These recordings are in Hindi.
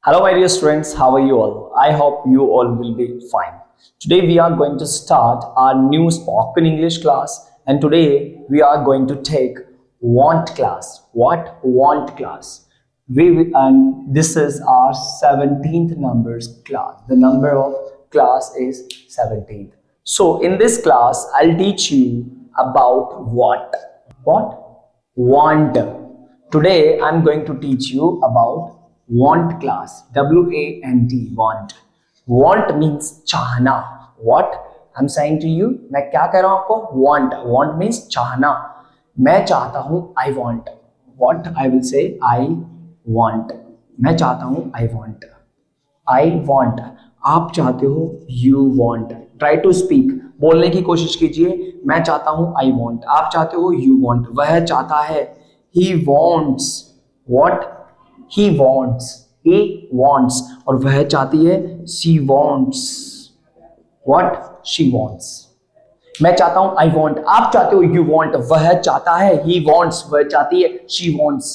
Hello, my dear students. How are you all? I hope you all will be fine. Today we are going to start our new spoken English class, and today we are going to take want class. What want class? And this is our 17th numbers class. The number of class is 17th. So in this class, I'll teach you about what? Want. Today I'm going to teach you about want class. WANT, want. Want means चाहना. What I'm saying to you, मैं क्या कह रहा हूं आपको? Want means चाहना. मैं चाहता हूं, I want. What I will say, I want. मैं चाहता हूं, I want. आप चाहते हो, you want. Try to speak. बोलने की कोशिश कीजिए. मैं चाहता हूं, I want. आप चाहते हो, you want. वह चाहता है, he wants. What? He wants. और वह चाहती है, she wants. What? She wants. मैं चाहता हूं, I want. आप चाहते हो, you want. वह चाहता है, he wants. वह चाहती है, she wants.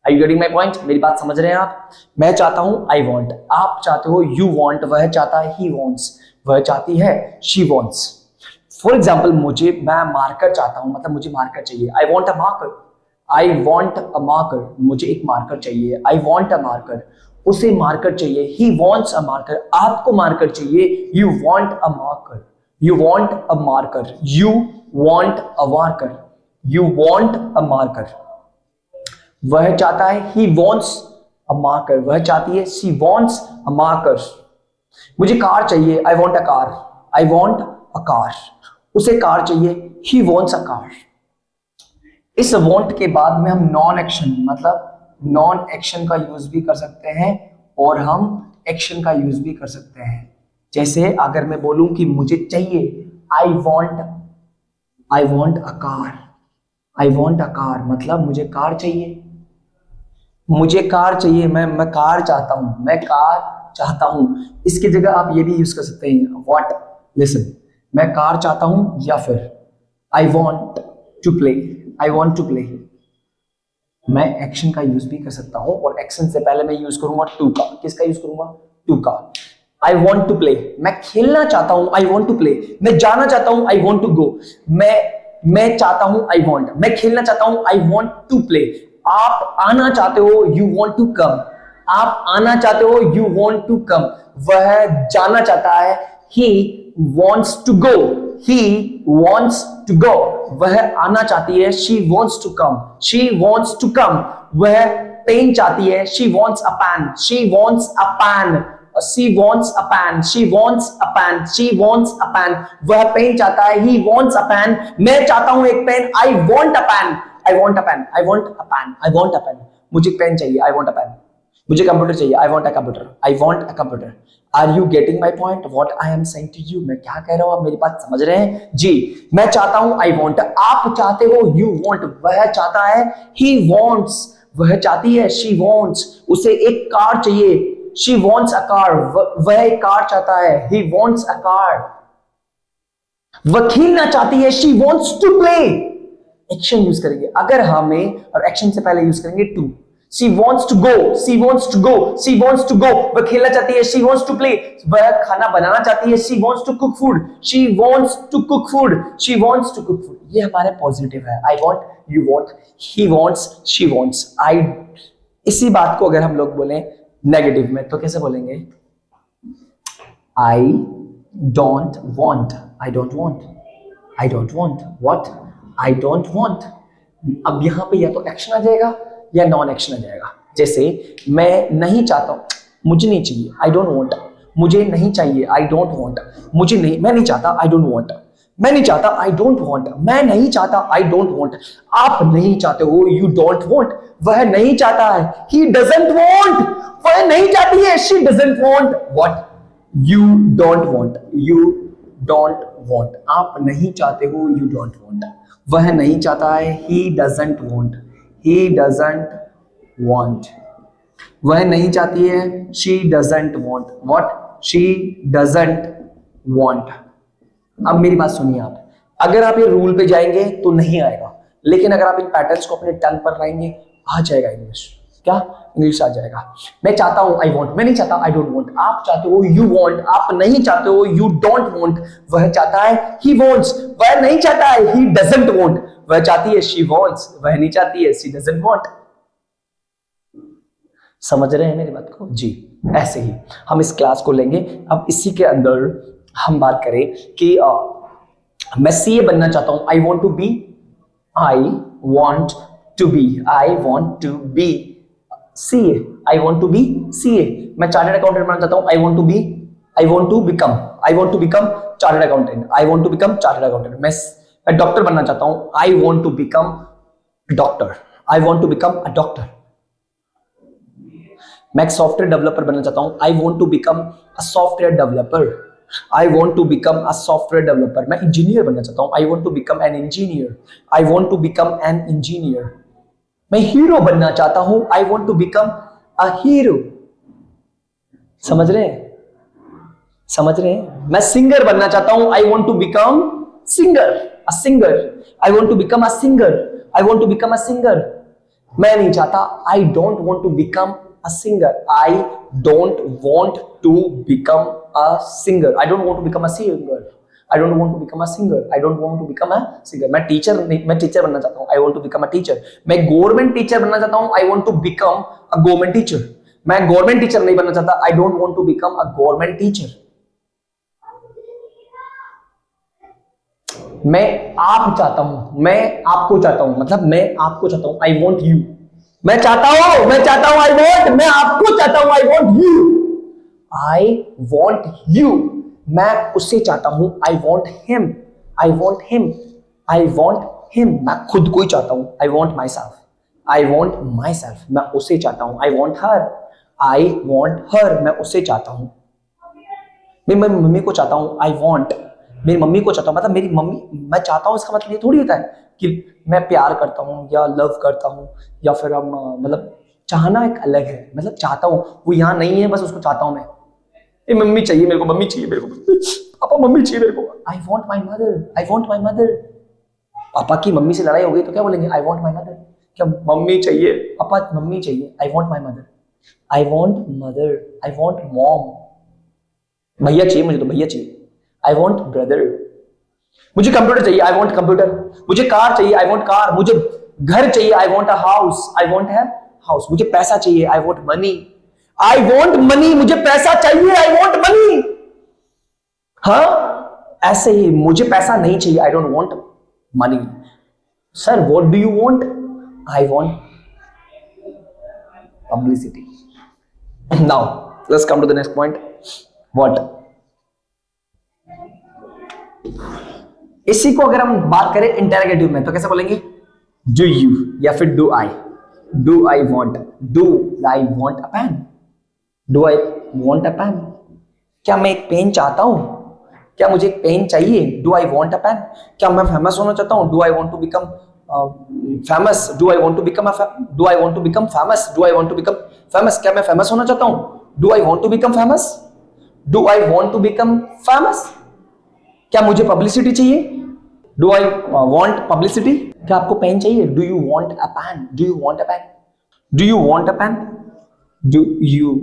Are you getting my point? मेरी बात समझ रहे हैं आप? मैं चाहता हूं, I want. आप चाहते हो, you want. वह चाहता है, he wants. वह चाहती है, she wants. फॉर एग्जाम्पल, मैं मार्कर चाहता हूं, मतलब मुझे मार्कर चाहिए. I want a marker. I want a marker. मुझे एक मार्कर चाहिए. I want a marker. उसे मार्कर चाहिए. He wants a marker. आपको मार्कर चाहिए. You want a marker. You want a marker. You want a marker. You want a marker. वह चाहता है, he wants a marker. वह चाहती है, she wants a marker. मुझे कार चाहिए. I want a car. I want a car. उसे कार चाहिए. He wants a car. इस want के बाद में हम नॉन एक्शन का यूज भी कर सकते हैं और हम एक्शन का यूज भी कर सकते हैं. जैसे अगर मैं बोलूं कि मुझे चाहिए, I want a car. I want a car मतलब मुझे कार चाहिए. मैं कार चाहता हूं. इसकी जगह आप ये भी यूज कर सकते हैं. What? Listen, मैं कार चाहता हूं, या फिर I want to play. मैं एक्शन का यूज भी कर सकता हूं और एक्शन से पहले मैं यूज करूंगा टू का. किसका यूज करूंगा? टू का. I want to play. मैं खेलना चाहता हूं, I want to play. मैं जाना चाहता हूं, I want to go. मैं चाहता हूं, I want. मैं खेलना चाहता हूं, I want to play. आप आना चाहते हो, you want to come. आप आना चाहते हो, you want to come. वह जाना चाहता है, he wants to go. वह आना चाहती है, she wants to come. वह पेन चाहती है, she wants a pan. वह पेन चाहता है, he wants a pan. मैं चाहता हूं एक pen, I want a pen. मुझे पेन चाहिए, I want a pen. मुझे कंप्यूटर चाहिए, I want a computer. Are you getting my point? What I am saying to you? मैं क्या कह रहा हूं, आप मेरी बात समझ रहे हैं जी? मैं चाहता हूं, I want. आप चाहते हो, you want. वह चाहता है, he wants. वह चाहती है, she wants. उसे एक कार चाहिए, she wants a car. वह एक कार चाहता है, he wants a car. वह खेलना चाहती है, she wants to play. Action use करेंगे अगर हमें, और एक्शन से पहले यूज करेंगे to. She wants to go. वह खेलना चाहती है, she wants to play. वह खाना बनाना चाहती है, she wants to cook food. ये हमारे पॉजिटिव है. I want, you want, he wants, she wants. इसी बात को अगर हम लोग बोलें नेगेटिव में तो कैसे बोलेंगे? I don't want. What? I don't want. अब यहां पे या तो एक्शन आ जाएगा या नॉन एक्शन आ जाएगा. जैसे मैं नहीं चाहता हूं, मुझे नहीं चाहिए, I don't want. मुझे नहीं चाहिए, I don't want. मैं नहीं चाहता, I don't want. मैं नहीं चाहता, I don't want. मैं नहीं चाहता, I don't want. आप नहीं चाहते हो, you don't want. वह नहीं चाहता है, he doesn't want. वह नहीं चाहती है, she doesn't want. What? You don't want. आप नहीं चाहते हो, you don't want. वह नहीं चाहता है, he doesn't want. वह नहीं चाहती है, she doesn't want. What? She doesn't want. अब मेरी बात सुनिए आप. अगर आप ये रूल पे जाएंगे तो नहीं आएगा, लेकिन अगर आप इन पैटर्न्स को अपने टंग पर लाएंगे आ जाएगा इंग्लिश. क्या? इंग्लिश आ जाएगा। मैं चाहता हूं आई वॉन्ट, मैं नहीं चाहता आई डोंट वॉन्ट। आप चाहते हो यू वॉन्ट, आप नहीं चाहते हो यू डोंट वॉन्ट। वह चाहता है ही वॉन्ट्स, वह नहीं चाहता है ही डजंट वॉन्ट। वह चाहती है शी वॉन्ट्स, वह नहीं चाहती है शी डजंट वॉन्ट। समझ रहे हैं मेरी बात को जी? ऐसे ही हम इस क्लास को लेंगे। अब इसी के अंदर हम बात करें कि मैं सीए बनना चाहता हूं, I want to be, I want to be, I want to be CA, I want to be CA. मैं चार्टर्ड अकाउंटेंट बनना चाहता हूं, I want to be, I want to become, I want to become chartered accountant, I want to become chartered accountant. मैं डॉक्टर बनना चाहता हूं, I want to become doctor, I want to become a doctor. मैं एक सॉफ्टवेयर डेवलपर बनना चाहता हूं, I want to become a software developer, I want to become a software developer. मैं इंजीनियर बनना चाहता हूं, I want to become an engineer, I want to become an engineer. मैं हीरो बनना चाहता हूं, I want to become a hero. समझ रहे हैं? समझ रहे हैं? मैं सिंगर बनना चाहता हूं, I want to become singer, a singer, I want to become a singer, I want to become a singer. मैं नहीं चाहता, I don't want to become a singer, I don't want to become a singer, I don't want to become a singer, I don't want to become a singer, I don't want to become a singer। मैं टीचर नहीं, मैं टीचर बनना चाहता हूँ, I want to become a teacher। मैं गवर्नमेंट टीचर बनना चाहता हूँ, I want to become a government teacher। मैं गवर्नमेंट टीचर नहीं बनना चाहता, I don't want to become a government teacher। मैं आप चाहता हूं, मैं आपको चाहता हूं, मतलब मैं आपको चाहता हूं, I want you। मैं चाहता हूं आई वॉन्ट, मैं आपको चाहता हूं I want you, I want you. मैं उससे चाहता हूं, I want him, I want him, I want him. मैं खुद को ही चाहता हूं, I want my self, I want my self. मैं उसे चाहता हूं, I want her, I want her. मैं उसे चाहता हूं। मैं मेरी मम्मी को चाहता हूं, आई वॉन्ट मेरी मम्मी को चाहता हूं, मतलब मेरी मम्मी, मैं चाहता हूं इसका मतलब ये थोड़ी होता है कि मैं प्यार करता हूं या लव करता हूं, या फिर हम मतलब चाहना एक अलग है। मतलब चाहता हूं, वो यहां नहीं है, बस उसको चाहता हूं मैं। ये मम्मी चाहिए मेरे को, मम्मी चाहिए मेरे को, पापा मम्मी चाहिए मेरे को, I want my mother, I want my mother. पापा की मम्मी से लड़ाई हो गई तो क्या बोलेंगे, आई वॉन्ट माई मदर। क्या मम्मी चाहिए, पापा मम्मी चाहिए, I want my mother, I want mother, I want mom. भैया चाहिए मुझे तो भैया चाहिए, आई वॉन्ट ब्रदर। मुझे कंप्यूटर चाहिए, आई वॉन्ट कंप्यूटर। मुझे कार चाहिए, आई वॉन्ट कार। मुझे घर चाहिए, आई want a house, I want है हाउस। मुझे पैसा चाहिए, I want money, I want money. मुझे पैसा चाहिए, आई वॉन्ट मनी। हाँ, ऐसे ही मुझे पैसा नहीं चाहिए, I don't want money. Sir what do you want, I want publicity. Now let's come to the next point, what. इसी को अगर हम बात करें इंटरोगेटिव में तो कैसे बोलेंगे, डू यू, या फिर do I. Do I want, do I want a pen, do I want a pen. क्या मैं एक पेन चाहता हूं, क्या मुझे एक पेन चाहिए, do I want a pen. क्या मैं फेमस होना चाहता हूं, do I want to become famous, do I want to become do I want to become famous, do I want to become famous. क्या मैं फेमस होना चाहता हूं, do I want to become famous, do I want to become famous. क्या मुझे पब्लिसिटी चाहिए, डू आई वॉन्ट पब्लिसिटी। क्या आपको पेन चाहिए, do you want a pen, do you want a pen, do you want a pen, do you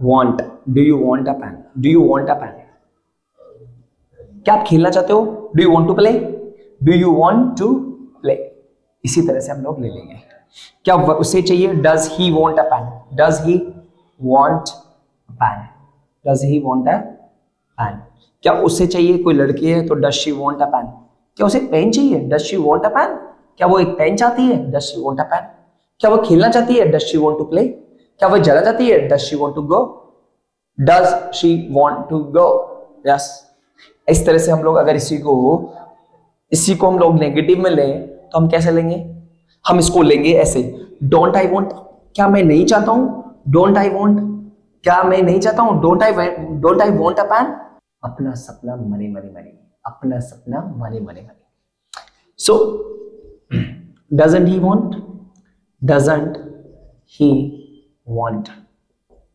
want, do you want a pen, do you want a pen. क्या आप खेलना चाहते हो, do you want to play, do you want to play. इसी तरह से हम लोग ले लेंगे। क्या उसे चाहिए, does he want a pen, does he want a pen, does he want a pen. क्या उसे चाहिए, कोई लड़की है तो does she want a pen. क्या उसे पेन चाहिए, does she want a pen. क्या वो एक पेन चाहती है, does she want a pen. क्या वो खेलना चाहती है, does she want to play. क्या वो जाना चाहती है, does she want to go, does she want to go. Yes, इस तरह से हम लोग अगर इसी को हम लोग नेगेटिव में लें तो हम कैसे लेंगे, हम इसको लेंगे ऐसे, डोंट आई वॉन्ट। क्या मैं नहीं चाहता हूं, डोंट आई वॉन्ट। क्या मैं नहीं चाहता हूं, don't I want a pen. अपना सपना मनी मनी मनी, अपना सपना money money money. So doesn't he want, doesn't he want,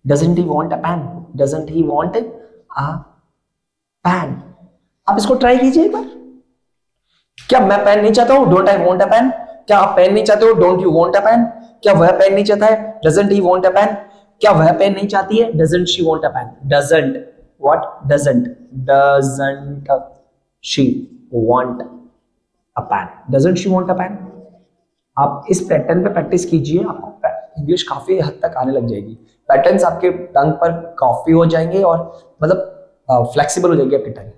doesn't he want a pen, doesn't he want a pen. आप इसको ट्राई कीजिए एक बार। क्या मैं पेन नहीं चाहता हूं, don't I want a pen. क्या आप पेन नहीं चाहते हो? Don't you want a pen? क्या वह पेन नहीं चाहता है? Doesn't he want a pen? क्या वह पेन नहीं चाहती है? Doesn't she want a pen? Doesn't, what? Doesn't she want a pen? Doesn't she want a pen? आप इस पैटर्न पे प्रैक्टिस कीजिए, आपको इंग्लिश काफी हद तक आने लग जाएगी। पैटर्न्स आपके टंग पर काफी हो जाएंगे और मतलब फ्लेक्सिबल हो जाएगी आपकी टंग।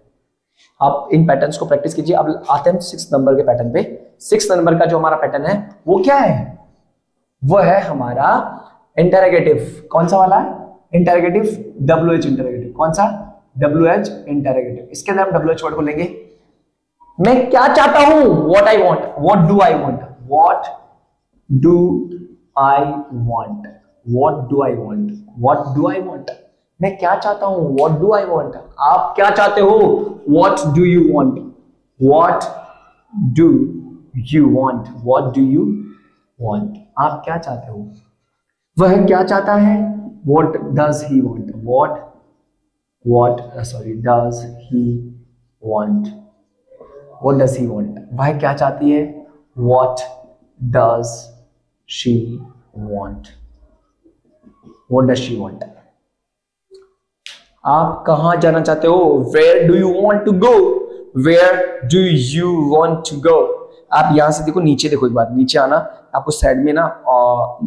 आप इन पैटर्न्स को प्रैक्टिस कीजिए। अब आते हैं 6 नंबर के पैटर्न पे। 6 नंबर का जो हमारा पैटर्न है वो क्या है? वो है हमारा इंटरोगेटिव। कौन सा वाला है? Interrogative, WH interrogative. कौन सा? WH interrogative. इसके अंदर हम WH वर्ड को लेंगे। मैं क्या चाहता हूं? What I want. What do I want? What do I want? What do I want? What do I want? मैं क्या चाहता हूं? What do I want? आप क्या चाहते हो? What do you want? What do you want? What do you want? आप क्या चाहते हो? वह क्या चाहता है? What does he want? What does he want? What does he want? वह क्या चाहती है? What does she want? What does she want? आप कहां जाना चाहते हो? Where do you want to go? Where do you want to go? आप यहां से देखो, नीचे देखो, एक बार नीचे आना, आपको साइड में ना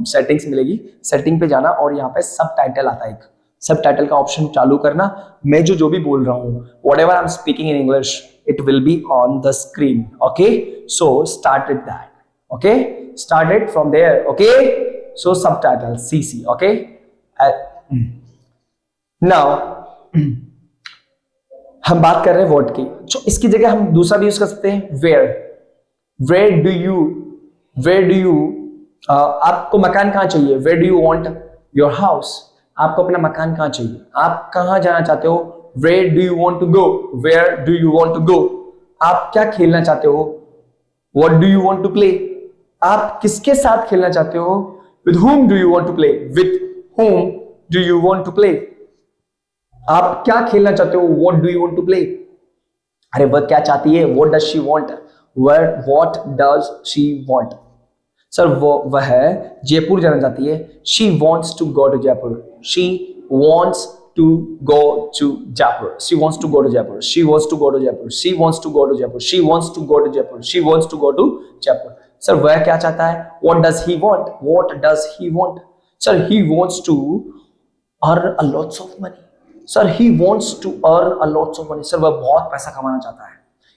सेटिंग्स मिलेगी। सेटिंग पे जाना और यहाँ पे सब टाइटल आता है, एक सब टाइटल का ऑप्शन चालू करना। मैं जो भी बोल रहा हूँ, whatever I am speaking in English, it will be on the screen. Okay, so start it that. Okay, start it from there. Okay, so subtitle CC। Okay, now हम बात कर रहे हैं वर्ड की। तो इसकी जगह हम दूसरा भी यूज कर सकते हैं, वेयर डू यू आपको मकान कहां चाहिए? Where do you want your house? आपको अपना मकान कहां चाहिए? आप कहां जाना चाहते हो? Where do you want to go? Where do you want to go? आप क्या खेलना चाहते हो? What do you want to play? आप किसके साथ खेलना चाहते हो? With whom do you want to play? With whom do you want to play? आप क्या खेलना चाहते हो? What do you want to play? अरे वह क्या चाहती है? What does she want? What does she want? Sir वह जयपुर जाना चाहती है। She wants to go to Jaipur. She wants to go to Jaipur. She wants to go to Jaipur. She wants to go to Jaipur. She wants to go to Jaipur. She wants to go to Jaipur. She wants to go to Jaipur. Sir वह क्या चाहता है? What does he want? What does he want? Sir, he wants to earn a lots of money. Sir, he wants to earn a lots of money. Sir वह बहुत पैसा कमाना चाहता है।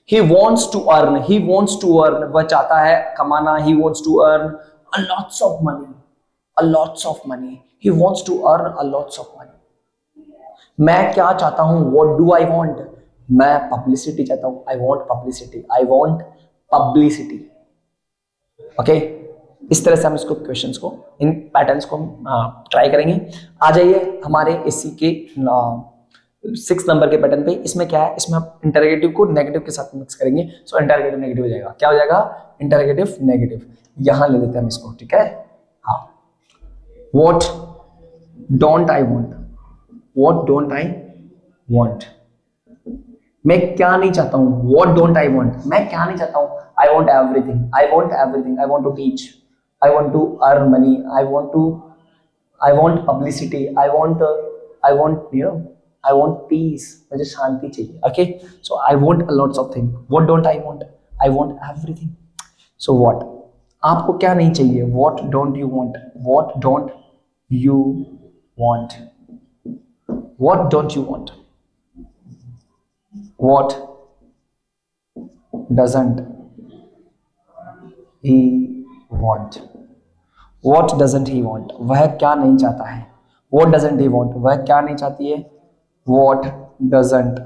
He wants to earn. He wants to earn. वह चाहता है कमाना। He wants to earn a lots of money. A lots of money. He wants to earn a lots of money. मैं क्या चाहता हूँ? What do I want? मैं पब्लिसिटी चाहता हूँ। I want publicity. I want publicity. Okay, इस तरह से हम इसको क्वेश्चंस को, इन पैटर्न्स को ट्राई करेंगे। आ जाइए हमारे इसी के 6 नंबर के पैटर्न पे। इसमें क्या है? इसमें हम इंटरोगेटिव को नेगेटिव के साथ मिक्स करेंगे। सो इंटरोगेटिव नेगेटिव हो जाएगा। क्या हो जाएगा? Interrogative negative. यहां ले लेते हैं हम इसको, ठीक है? हाँ, what don't I want? What don't I want? मैं क्या नहीं चाहता हूं? What don't I want? मैं क्या नहीं चाहता हूं? I want everything. I want everything. I want to teach. I want to earn money. I want publicity. I want I want peace. मुझे शांति चाहिए. Okay? So I want a lots of things. What don't I want? I want everything. So what? आपको क्या नहीं चाहिए? What don't you want? What don't you want? What don't you want? What doesn't he want? What doesn't he want? वह क्या नहीं चाहता है? What doesn't he want? वह क्या नहीं चाहती है? What doesn't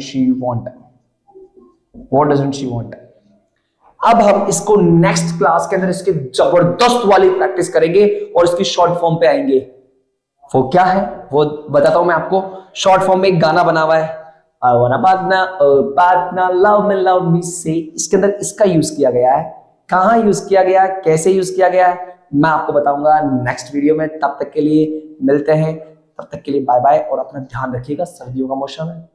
she want? What doesn't she want? अब हम इसको नेक्स्ट क्लास के अंदर इसके जबरदस्त वाली प्रैक्टिस करेंगे और इसकी शॉर्ट फॉर्म पे आएंगे। वो क्या है वो बताता हूं मैं आपको। शॉर्ट फॉर्म में एक गाना बना हुआ है, I wanna partner, love me say। इसके अंदर इसका यूज किया गया है। कहाँ यूज किया गया है, कैसे यूज किया गया है, मैं आपको बताऊंगा नेक्स्ट वीडियो में। तब तक के लिए मिलते हैं, तब तक के लिए बाय बाय और अपना ध्यान रखिएगा। सर्दियों का मौसम है।